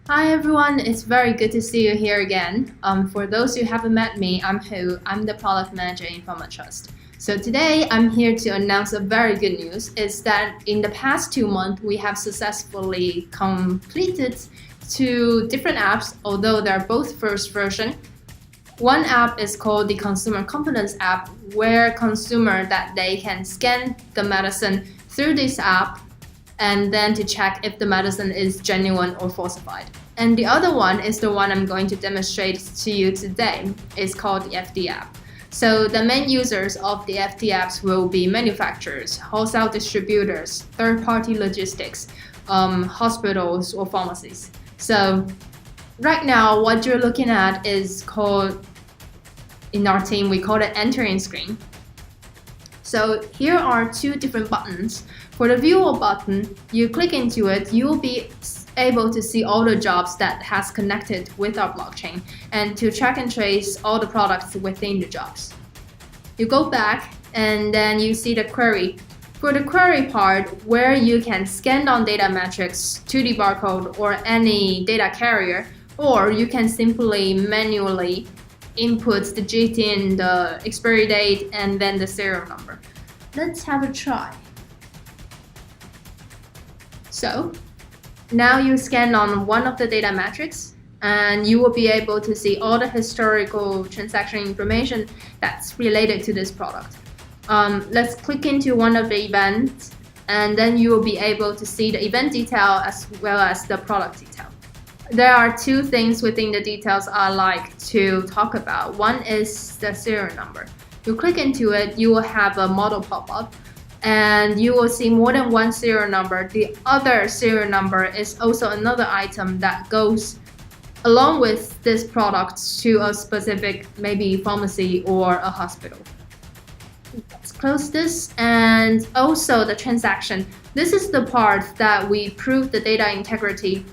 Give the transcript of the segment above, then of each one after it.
Hi everyone, it's very good to see you here again. For those who haven't met me, I'm Hu. I'm the product manager in FarmaTrust. So today I'm here to announce a very good news. Is that in the past 2 months we have successfully completed 2 different apps, although they're both first version. One app is called the Consumer Confidence app, where consumer that they can scan the medicine through this app and then to check if the medicine is genuine or falsified. And the other one is the one I'm going to demonstrate to you today. It's called the FD app. So the main users of the FD apps will be manufacturers, wholesale distributors, third-party logistics, hospitals or pharmacies. So right now what you're looking at is called, in our team we call it entering screen. So here are 2 different buttons. For the viewer button, you click into it, you will be able to see all the jobs that has connected with our blockchain and to track and trace all the products within the jobs. You go back and then you see the query. For the query part, where you can scan down data metrics to the barcode or any data carrier, or you can simply manually input the GTN, the expiry date, and then the serial number. Let's have a try. So now you scan on one of the data metrics and you will be able to see all the historical transaction information that's related to this product. Let's click into one of the events and then you will be able to see the event detail as well as the product detail. There are 2 things within the details I like to talk about. One is the serial number. You click into it, you will have a model pop up and you will see more than one serial number. The other serial number is also another item that goes along with this product to a specific maybe pharmacy or a hospital. Let's close this. And also the transaction. This is the part that we prove the data integrity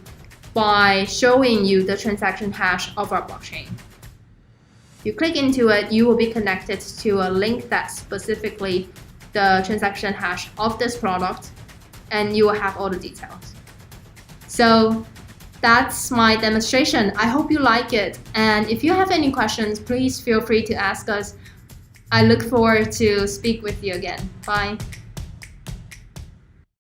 by showing you the transaction hash of our blockchain. You click into it, you will be connected to a link that's specifically the transaction hash of this product, and you will have all the details. So that's my demonstration. I hope you like it. And if you have any questions, please feel free to ask us. I look forward to speak with you again. Bye.